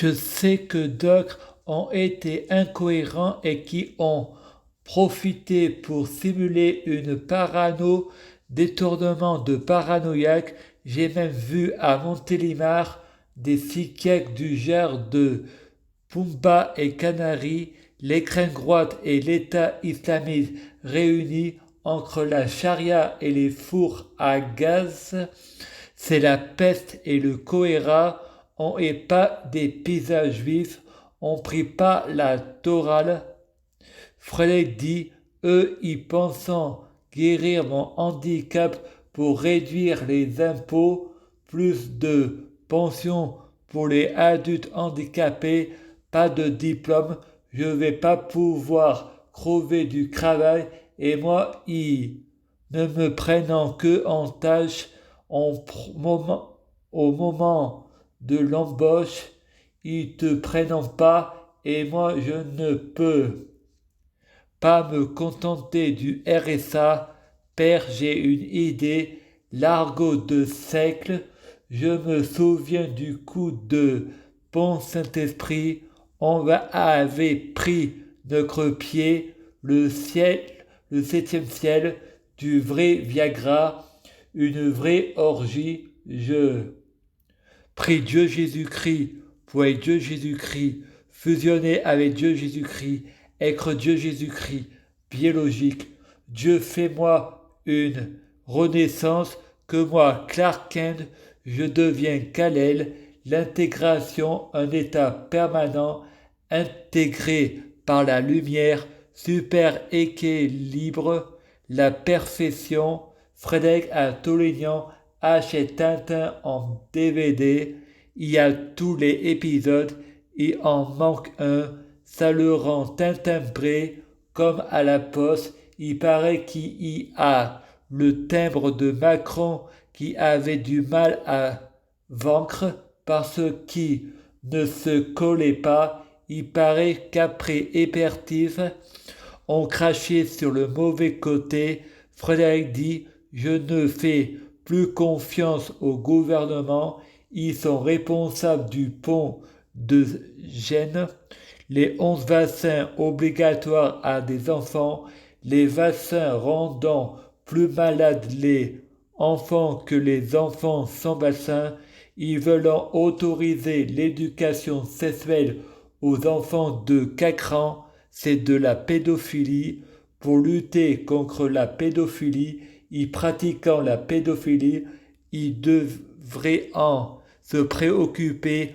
Je sais que d'autres ont été incohérents et qui ont profité pour simuler une parano, détournement de paranoïaque. J'ai même vu à Montélimar des psychiatres du genre de Pumba et Canary, l'extrême droite et l'État islamique réunis entre la charia et les fours à gaz. C'est la peste et le choléra. On n'est pas des paysages juifs, on prie pas la Torah. Frédéric dit, eux y pensant guérir mon handicap pour réduire les impôts, plus de pensions pour les adultes handicapés, pas de diplôme, je vais pas pouvoir crever du travail et moi, ils ne me prenant que en tâche au moment de l'embauche, ils te prennent pas et moi je ne peux pas me contenter du RSA. Père, j'ai une idée, l'argot de siècle. Je me souviens du coup de Pont Saint-Esprit. On avait pris notre pied, le ciel, le septième ciel, du vrai Viagra, une vraie orgie. Je prie Dieu Jésus-Christ pour être Dieu Jésus-Christ, fusionner avec Dieu Jésus-Christ, être Dieu Jésus-Christ, biologique. Dieu fais-moi une renaissance, que moi, Clark Kent, je deviens Kal-El, l'intégration, un état permanent, intégré par la lumière, super équilibre, la perfection. Frédéric à Tolignan achète Tintin en DVD. Il y a tous les épisodes. Il en manque un. Ça le rend tintembré comme à la poste. Il paraît qu'il y a le timbre de Macron qui avait du mal à vaincre parce qu'il ne se collait pas. Il paraît qu'après expertise, on crachait sur le mauvais côté. Frédéric dit, je ne fais plus confiance au gouvernement. Ils sont responsables du pont de Gênes, les 11 vaccins obligatoires à des enfants, les vaccins rendant plus malades les enfants que les enfants sans vaccin. Ils veulent autoriser l'éducation sexuelle aux enfants de 4 ans. C'est de la pédophilie. Pour lutter contre la pédophilie, y pratiquant la pédophilie, ils devraient en se préoccuper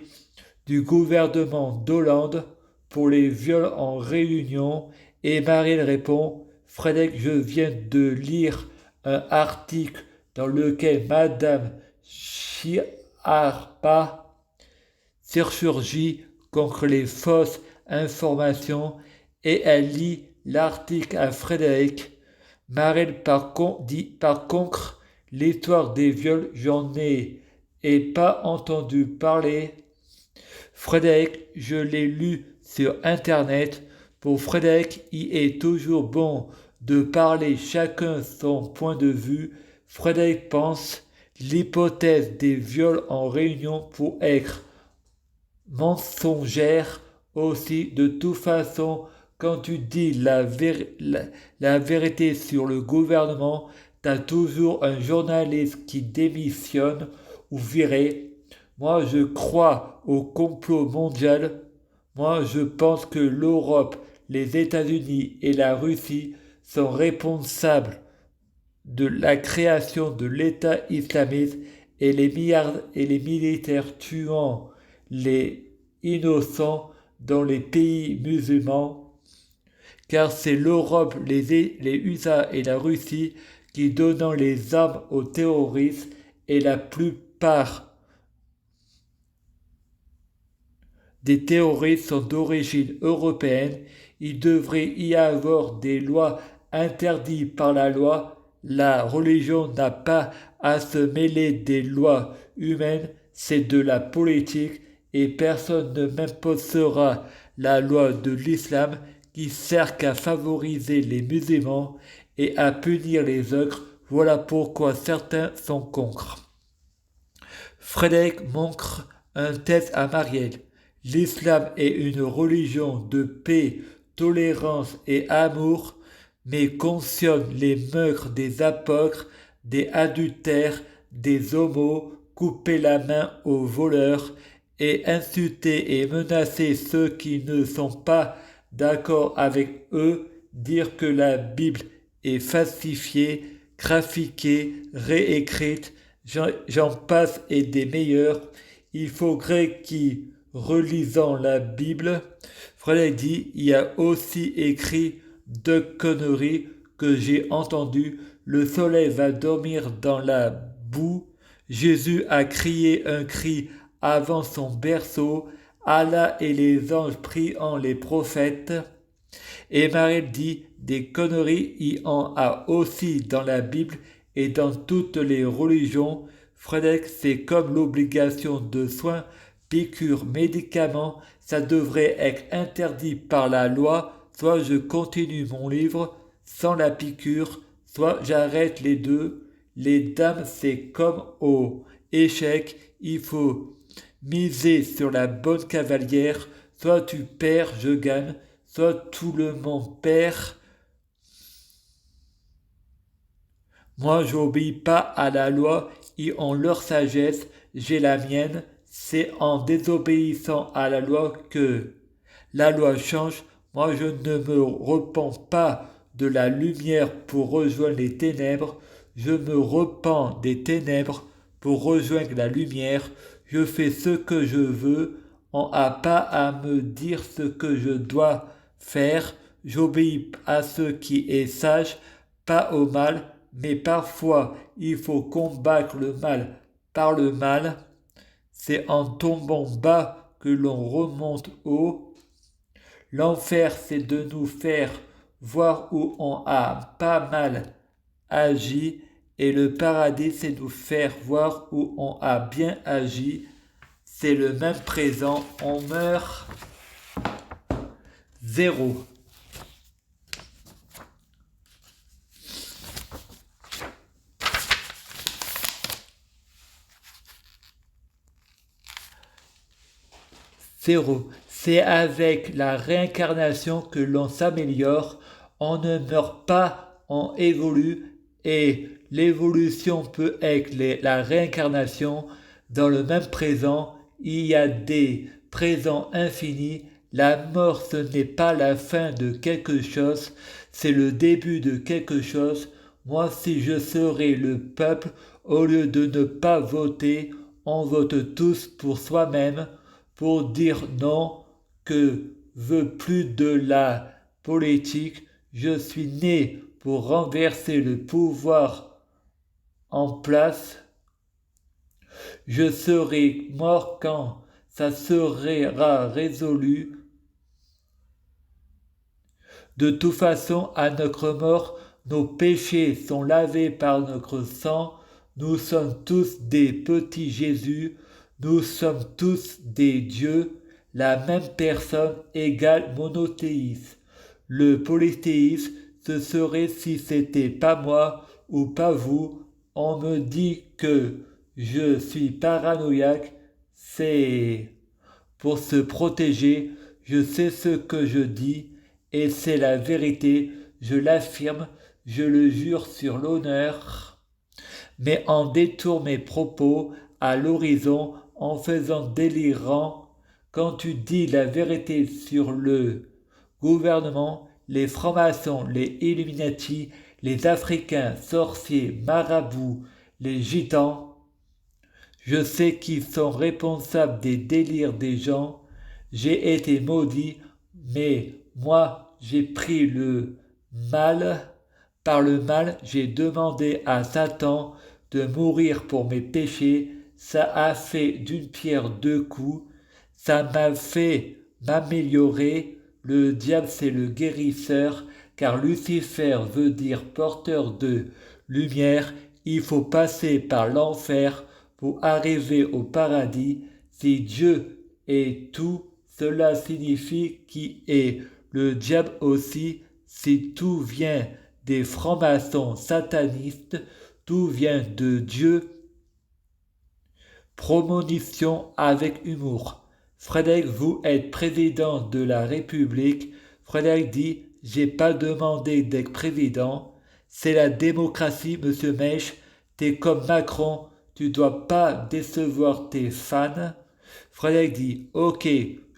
du gouvernement d'Hollande pour les viols en réunion. Et Marielle répond, Frédéric, je viens de lire un article dans lequel Madame Chiarpa surgit contre les fausses informations et elle lit l'article à Frédéric. Marielle dit par contre, l'histoire des viols, j'en ai pas entendu parler. Frédéric, je l'ai lu sur Internet. Pour Frédéric, il est toujours bon de parler chacun son point de vue. Frédéric pense l'hypothèse des viols en réunion pour être mensongère aussi. De toute façon, quand tu dis la vérité sur le gouvernement, t'as toujours un journaliste qui démissionne ou viré. Moi, je crois au complot mondial. Moi, je pense que l'Europe, les États-Unis et la Russie sont responsables de la création de l'État islamique et les milliards et les militaires tuant les innocents dans les pays musulmans, car c'est l'Europe, les USA et la Russie qui donnent les armes aux terroristes et la plupart des terroristes sont d'origine européenne. Il devrait y avoir des lois interdites par la loi. La religion n'a pas à se mêler des lois humaines, c'est de la politique et personne ne m'imposera la loi de l'islam qui sert qu'à favoriser les musulmans et à punir les autres. Voilà pourquoi certains sont contre. Frédéric montre un test à Marielle. L'islam est une religion de paix, tolérance et amour, mais cautionne les meurtres des apôtres, des adultères, des homos, couper la main aux voleurs et insulter et menacer ceux qui ne sont pas d'accord avec eux, dire que la Bible est falsifiée, trafiquée, réécrite, j'en passe et des meilleurs. Il faudrait qu'y relisant la Bible, Frédéric dit, il y a aussi écrit deux conneries que j'ai entendues. Le soleil va dormir dans la boue. Jésus a crié un cri avant son berceau. Allah et les anges priant les prophètes. Et Marie dit, des conneries, il en a aussi dans la Bible et dans toutes les religions. Frédéric, c'est comme l'obligation de soins, piqûres, médicaments, ça devrait être interdit par la loi. Soit je continue mon livre sans la piqûre, soit j'arrête les deux. Les dames, c'est comme au échec, il faut miser sur la bonne cavalière. Soit tu perds, je gagne, soit tout le monde perd. Moi, j'obéis pas à la loi, ils ont leur sagesse, j'ai la mienne. C'est en désobéissant à la loi que la loi change. Moi, je ne me repens pas de la lumière pour rejoindre les ténèbres. Je me repens des ténèbres pour rejoindre la lumière. Je fais ce que je veux. On n'a pas à me dire ce que je dois faire. J'obéis à ce qui est sage, pas au mal, mais parfois il faut combattre le mal par le mal. C'est en tombant bas que l'on remonte haut. L'enfer, c'est de nous faire voir où on a pas mal agi, et le paradis, c'est nous faire voir où on a bien agi. C'est le même présent, on meurt zéro. Zéro. C'est avec la réincarnation que l'on s'améliore. On ne meurt pas, on évolue. Et l'évolution peut être la réincarnation. Dans le même présent, il y a des présents infinis. La mort, ce n'est pas la fin de quelque chose, c'est le début de quelque chose. Moi, si je serais le peuple, au lieu de ne pas voter, on vote tous pour soi-même, pour dire non, que veut plus de la politique. Je suis né pour renverser le pouvoir en place. Je serai mort quand ça sera résolu. De toute façon, à notre mort, nos péchés sont lavés par notre sang. Nous sommes tous des petits Jésus. Nous sommes tous des dieux. La même personne égale monothéisme. Le polythéisme, ce serait si c'était pas moi ou pas vous. On me dit que je suis paranoïaque. C'est pour se protéger. Je sais ce que je dis et c'est la vérité. Je l'affirme. Je le jure sur l'honneur. Mais en détourne mes propos à l'horizon en faisant délirant. Quand tu dis la vérité sur le gouvernement, les francs-maçons, les Illuminati, les Africains, sorciers, marabouts, les gitans, je sais qu'ils sont responsables des délires des gens. J'ai été maudit, mais moi j'ai pris le mal. Par le mal, j'ai demandé à Satan de mourir pour mes péchés. Ça a fait d'une pierre deux coups. Ça m'a fait m'améliorer. Le diable, c'est le guérisseur, car Lucifer veut dire porteur de lumière. Il faut passer par l'enfer pour arriver au paradis. Si Dieu est tout, cela signifie qu'il est le diable aussi. Si tout vient des francs-maçons satanistes, tout vient de Dieu. Promonition avec humour. Frédéric, vous êtes président de la République. Frédéric dit, j'ai pas demandé d'être président. C'est la démocratie, monsieur Mèche. T'es comme Macron, tu dois pas décevoir tes fans. Frédéric dit, ok,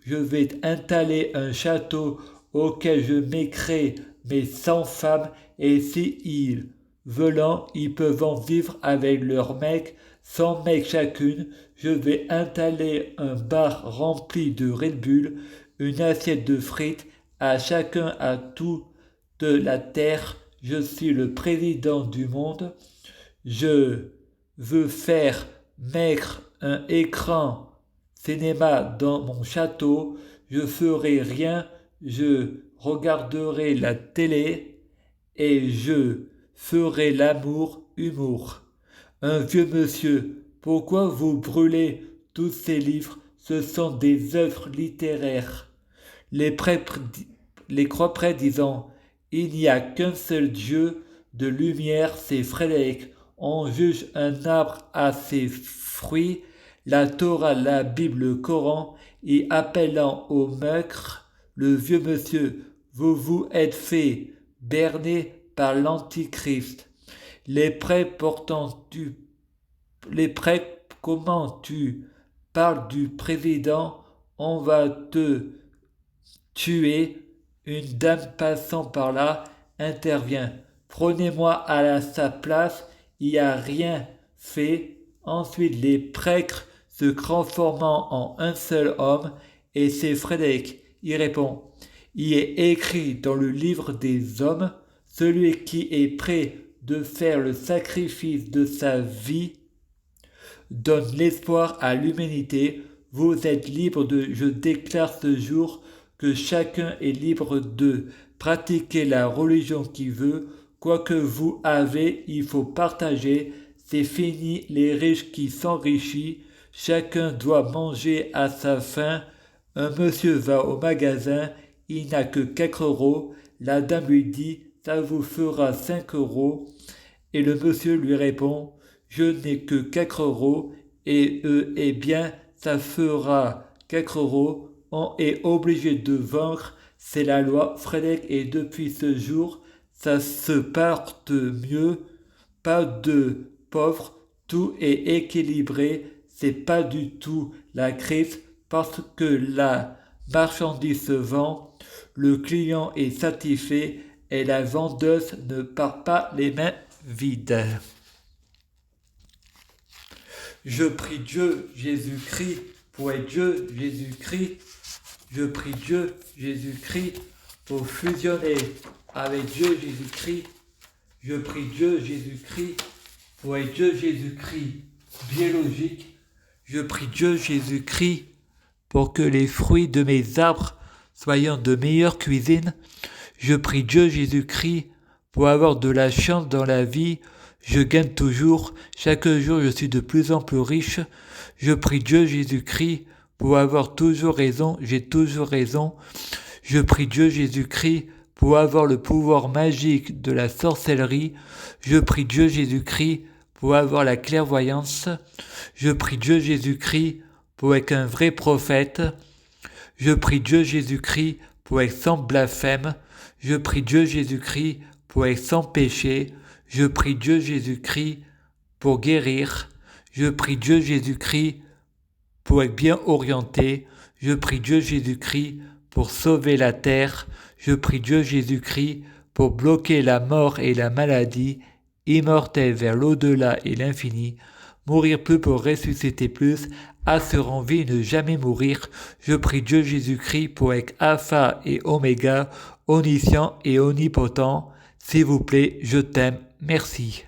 je vais installer un château auquel je mettrai mes 100 femmes et si ils veulent, ils peuvent en vivre avec leurs mecs, 100 mecs chacune. Je vais installer un bar rempli de Red Bull, une assiette de frites, à chacun à tout de la terre. Je suis le président du monde. Je veux faire mettre un écran cinéma dans mon château. Je ferai rien. Je regarderai la télé et je ferai l'amour humour. Un vieux monsieur, pourquoi vous brûlez tous ces livres? Ce sont des œuvres littéraires. Les croix-prêts disant, il n'y a qu'un seul Dieu de lumière, c'est Frédéric. On juge un arbre à ses fruits, la Torah, la Bible, le Coran, et appelant au meurtre, le vieux monsieur, vous vous êtes fait berner par l'Antichrist. Les prêts comment tu parles du président, on va te tuer. Une dame passant par là intervient. Prenez-moi à sa place, il n'y a rien fait. Ensuite, les prêtres se transformant en un seul homme, et c'est Frédéric. Il répond, il est écrit dans le livre des hommes, celui qui est prêt de faire le sacrifice de sa vie donne l'espoir à l'humanité. Vous êtes libre je déclare ce jour que chacun est libre de pratiquer la religion qu'il veut. Quoi que vous avez, il faut partager. C'est fini les riches qui s'enrichissent. Chacun doit manger à sa faim. Un monsieur va au magasin, il n'a que 4 euros. La dame lui dit, ça vous fera 5 euros. Et le monsieur lui répond, je n'ai que 4 euros. Et eh bien, ça fera 4 euros. On est obligé de vaincre, c'est la loi. Frédéric, et depuis ce jour, ça se porte mieux. Pas de pauvres, tout est équilibré. C'est pas du tout la crise parce que la marchandise se vend, le client est satisfait et la vendeuse ne part pas les mains vides. Je prie Dieu Jésus-Christ pour être Dieu Jésus-Christ. Je prie Dieu Jésus-Christ pour fusionner avec Dieu Jésus-Christ. Je prie Dieu Jésus-Christ pour être Dieu Jésus-Christ biologique. Je prie Dieu Jésus-Christ pour que les fruits de mes arbres soient de meilleure cuisine. Je prie Dieu Jésus-Christ pour avoir de la chance dans la vie. Je gagne toujours. Chaque jour, je suis de plus en plus riche. Je prie Dieu Jésus-Christ pour avoir toujours raison. J'ai toujours raison. Je prie Dieu Jésus-Christ pour avoir le pouvoir magique de la sorcellerie. Je prie Dieu Jésus-Christ pour avoir la clairvoyance. Je prie Dieu Jésus-Christ pour être un vrai prophète. Je prie Dieu Jésus-Christ pour être sans blasphème. Je prie Dieu Jésus-Christ pour être sans péché. Je prie Dieu Jésus-Christ pour guérir. Je prie Dieu Jésus-Christ pour être bien orienté. Je prie Dieu Jésus-Christ pour sauver la terre. Je prie Dieu Jésus-Christ pour bloquer la mort et la maladie, immortel vers l'au-delà et l'infini, mourir plus pour ressusciter plus, assurant vie ne jamais mourir. Je prie Dieu Jésus-Christ pour être Alpha et Oméga, omniscient et omnipotent. S'il vous plaît, je t'aime, merci.